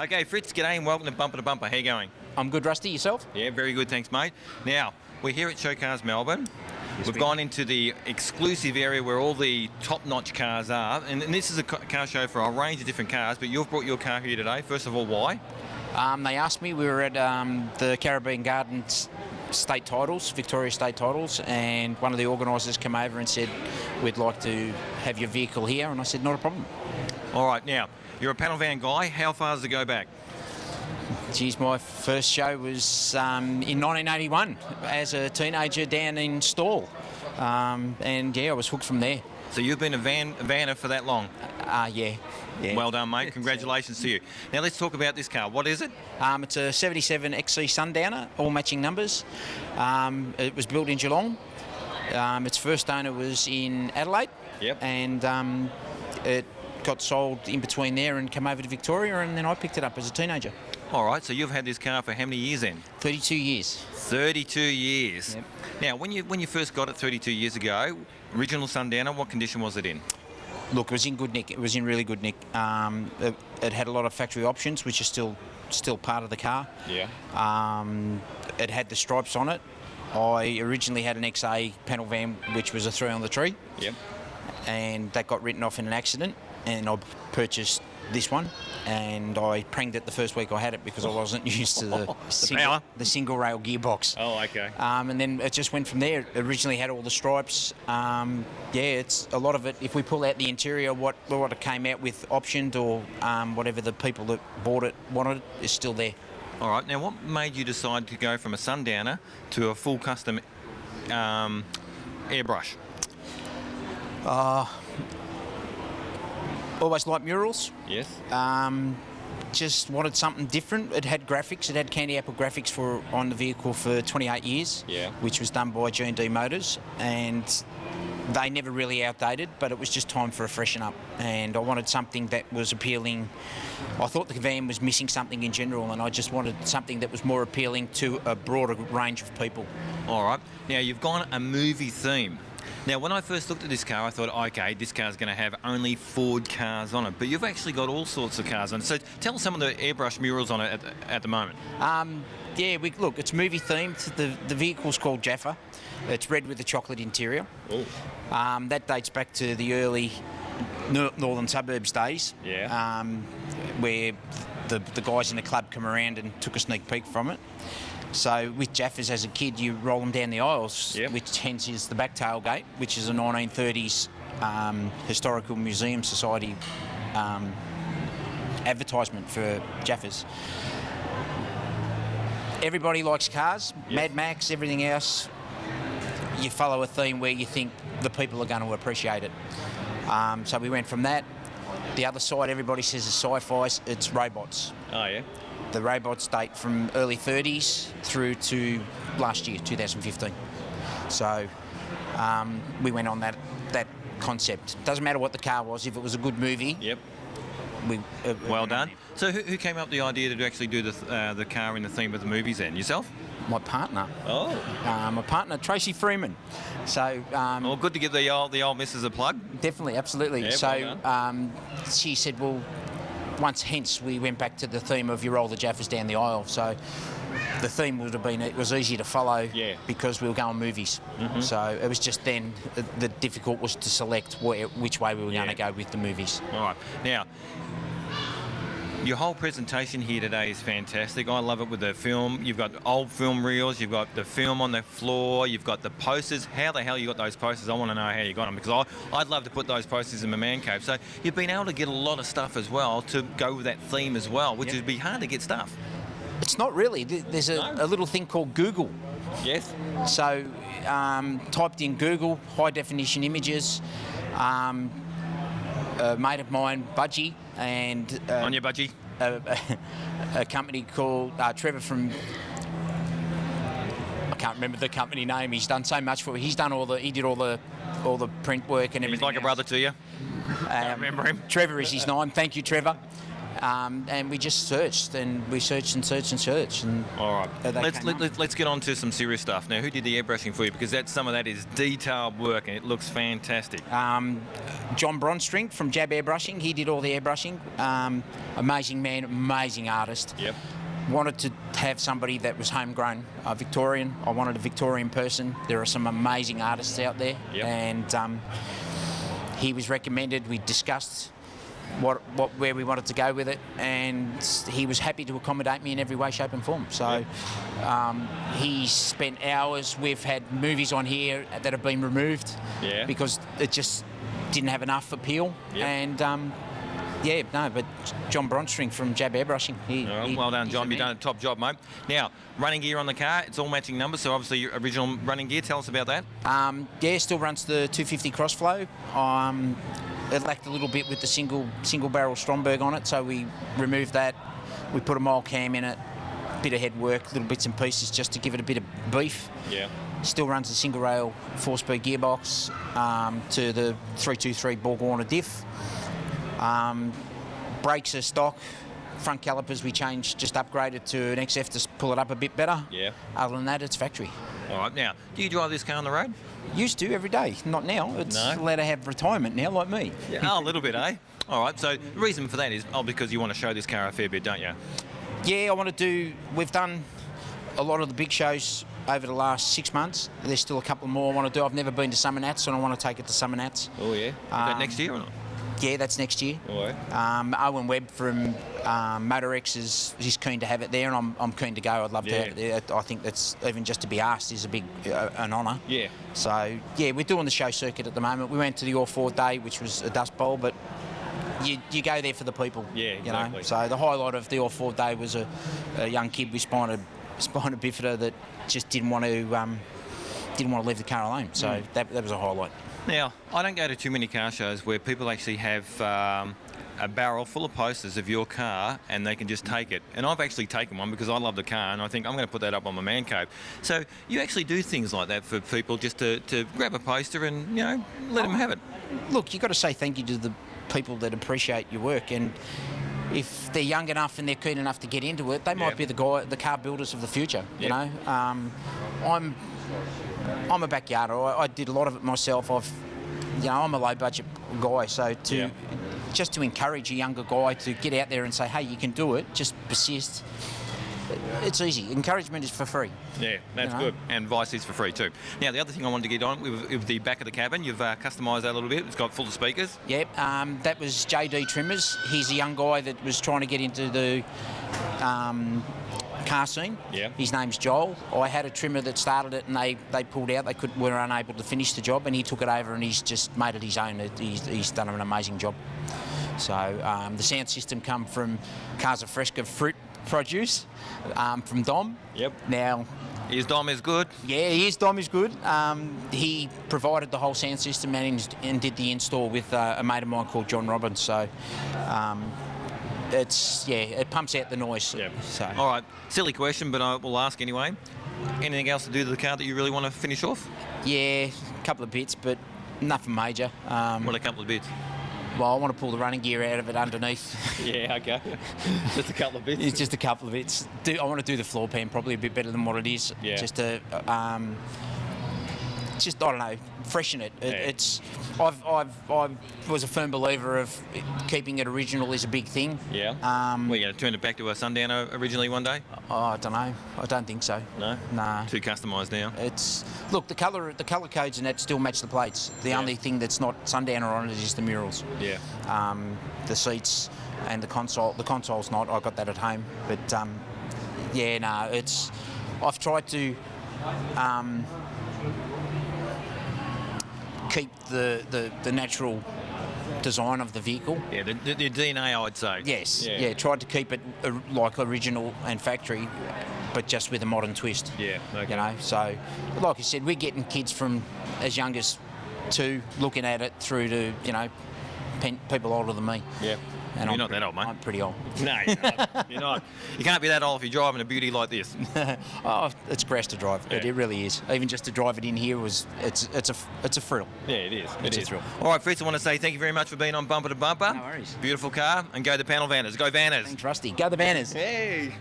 Okay, Fritz, g'day and welcome to Bumper to Bumper. How you going? I'm good, Rusty. Yourself? Yeah, very good, thanks, mate. Now, we're here at Show Cars Melbourne. We've gone into the exclusive area where all the top-notch cars are, and this is a car show for a range of different cars, but you've brought your car here today. First of all, why? They asked me, we were at the Caribbean Gardens state titles, Victoria state titles, and one of the organisers came over and said, we'd like to have your vehicle here, and I said, not a problem. All right, now, you're a panel van guy. How far does it go back? Geez, my first show was in 1981 as a teenager down in Stawell, and yeah, I was hooked from there. So you've been a vanner for that long? Yeah. Well done, mate. Congratulations to you. Now let's talk about this car. What is it? It's a 77 XC Sundowner, all matching numbers. It was built in Geelong. Its first owner was in Adelaide. Yep. And it got sold in between there and came over to Victoria, and then I picked it up as a teenager. All right, so you've had this car for how many years then? 32 years. 32 years. Yep. Now, when you first got it 32 years ago, original Sundowner, what condition was it in? Look, it was in good nick. It was in really good nick. It had a lot of factory options, which are still part of the car. Yeah. It had the stripes on it. I originally had an XA panel van, which was a 3 on the tree. Yep. And that got written off in an accident, and I purchased this one, and I pranged it the first week I had it because I wasn't used to the single rail gearbox. Oh, okay. And then it just went from there. It originally had all the stripes. It's a lot of it. If we pull out the interior, what it came out with optioned or whatever the people that bought it wanted is still there. All right. Now, what made you decide to go from a Sundowner to a full custom airbrush? Always liked murals. Yes. Just wanted something different. It had graphics. It had candy apple graphics on the vehicle for 28 years. Yeah. Which was done by G&D Motors, and they never really outdated, but it was just time for a freshen up. And I wanted something that was appealing. I thought the van was missing something in general, and I just wanted something that was more appealing to a broader range of people. All right. Now, you've gone a movie theme. Now, when I first looked at this car, I thought, okay, this car's going to have only Ford cars on it. But you've actually got all sorts of cars on it. So tell us some of the airbrush murals on it at the moment. Look, it's movie themed. The vehicle's called Jaffa. It's red with a chocolate interior. Oh. That dates back to the early northern suburbs days. Yeah. Where the guys in the club come around and took a sneak peek from it. So with Jaffas as a kid, you roll them down the aisles, yep. Which hence is the back tailgate, which is a 1930s Historical Museum Society advertisement for Jaffas. Everybody likes cars, yes. Mad Max, everything else. You follow a theme where you think the people are going to appreciate it. So we went from that. The other side, everybody says it's sci-fi, it's robots. Oh, yeah. The robots date from early 30s through to last year, 2015. So we went on that concept. Doesn't matter what the car was, if it was a good movie. Yep. Well done. So who came up with the idea to actually do the car in the theme of the movies then? Yourself? My partner. Oh. My partner, Tracy Freeman. So. Well, good to give the old missus a plug. Definitely, absolutely. Yeah, so well she said, well, hence we went back to the theme of you roll the Jaffas down the aisle. So the theme would have been, it was easy to follow, yeah. Because we were going movies. Mm-hmm. So it was just then the difficult was to select which way we were going to go with the movies. All right. Now, your whole presentation here today is fantastic. I love it with the film. You've got old film reels. You've got the film on the floor. You've got the posters. How the hell you got those posters? I want to know how you got them, because I'd love to put those posters in my man cave. So you've been able to get a lot of stuff as well to go with that theme as well, which would be hard to get stuff. It's not really. There's a little thing called Google. Yes. So typed in Google, high definition images. A mate of mine, Budgie, and on your Budgie, a company called Trevor from, I can't remember the company name. He's done so much for. He did all the print work and everything. He's like a brother to you. I remember him. Trevor is his name. Thank you, Trevor. And we just searched, and we searched and searched and searched. And All right. they Let's get on to some serious stuff now. Who did the airbrushing for you? Because some of that is detailed work, and it looks fantastic. John Bronstring from Jab Airbrushing, he did all the airbrushing. Amazing man, amazing artist. Yep. Wanted to have somebody that was homegrown, Victorian. I wanted a Victorian person. There are some amazing artists out there. Yep. And he was recommended. We discussed where we wanted to go with it, and he was happy to accommodate me in every way, shape and form. So he spent hours. We've had movies on here that have been removed because it just didn't have enough appeal. Yep. And but John Bronstring from Jab Airbrushing. Well done, John. You've done a top job, mate. Now, running gear on the car, it's all matching numbers, so obviously your original running gear. Tell us about that. Still runs the 250 Crossflow. It lacked a little bit with the single barrel Stromberg on it, so we removed that. We put a mild cam in it, bit of head work, little bits and pieces just to give it a bit of beef. Yeah. Still runs the single rail 4-speed gearbox to the 323 Borg Warner diff. Brakes are stock. Front calipers we changed, just upgraded to an XF to pull it up a bit better. Yeah. Other than that, it's factory. All right. Now, do you drive this car on the road? Used to every day. Not now. It's allowed to have retirement now, like me. Yeah. A little bit, eh? All right. So the reason for that is because you want to show this car a fair bit, don't you? Yeah, I want to do. We've done a lot of the big shows over the last 6 months. There's still a couple more I want to do. I've never been to Summer Nats, and I want to take it to Summer Nats. Oh yeah. Is that next year or not? Yeah, that's next year. All right. Owen Webb from MotorX he's keen to have it there, and I'm keen to go. I'd love to have it there. I think that's even just to be asked is a big an honour. Yeah. So we're doing the show circuit at the moment. We went to the All Ford Day, which was a dust bowl, but you go there for the people. Yeah, exactly. You know? So the highlight of the All Ford Day was a young kid with spina bifida that just didn't want to leave the car alone. So that was a highlight. Now, I don't go to too many car shows where people actually have a barrel full of posters of your car and they can just take it. And I've actually taken one because I love the car and I think I'm going to put that up on my man cave. So you actually do things like that for people just to grab a poster and, let them have it. Look, you've got to say thank you to the people that appreciate your work, and if they're young enough and they're keen enough to get into it, they might be the car builders of the future, you know. I'm a backyarder. I did a lot of it myself. I'm a low budget guy, so just to encourage a younger guy to get out there and say, hey, you can do it, just persist. It's easy. Encouragement is for free. Yeah, that's good. And advice is for free too. Now, the other thing I wanted to get on with the back of the cabin, you've customised that a little bit. It's got full of speakers. Yep, that was JD Trimmers. He's a young guy that was trying to get into the car scene. Yeah. His name's Joel. I had a trimmer that started it and they pulled out. They were unable to finish the job, and he took it over and he's just made it his own. He's done an amazing job. So the sound system come from Casa Fresca Fruit Produce from Dom. Yep. Now, his Dom is good. Yeah, his Dom is good. He provided the whole sound system and did the install with a mate of mine called John Robbins. So it pumps out the noise. Yep. So. All right, silly question, but I will ask anyway. Anything else to do to the car that you really want to finish off? Yeah, a couple of bits, but nothing major. What a couple of bits? Well, I want to pull the running gear out of it underneath. Yeah, okay. Just a couple of bits. It's just a couple of bits. I want to do the floor pan probably a bit better than what it is. Yeah. Just to, I don't know, freshen it. I was a firm believer of keeping it original is a big thing. Yeah. We're going to turn it back to a Sundowner originally one day? I don't know. I don't think so. No? Nah. Too customised now? Look, the colour codes and that still match the plates. The only thing that's not Sundowner on it is the murals. Yeah. The seats and the console. The console's not. I got that at home. But I've tried to keep the natural design of the vehicle. Yeah, the DNA, I would say. Yes. Yeah. Tried to keep it like original and factory, but just with a modern twist. Yeah. Okay. So like I said, we're getting kids from as young as 2 looking at it through to people older than me. Yeah. And You're not that old, mate. I'm pretty old. No, you're not. You're not. You can't be that old if you're driving a beauty like this. Oh, it's grass to drive. Yeah. It really is. Even just to drive it in here it's a thrill. Yeah, it is. It's a is. thrill. All right, Fritz, I want to say thank you very much for being on Bumper to Bumper. No worries. Beautiful car, and go the panel Vanners. Go Vanners. Thanks, Rusty. Go the Banners. Hey.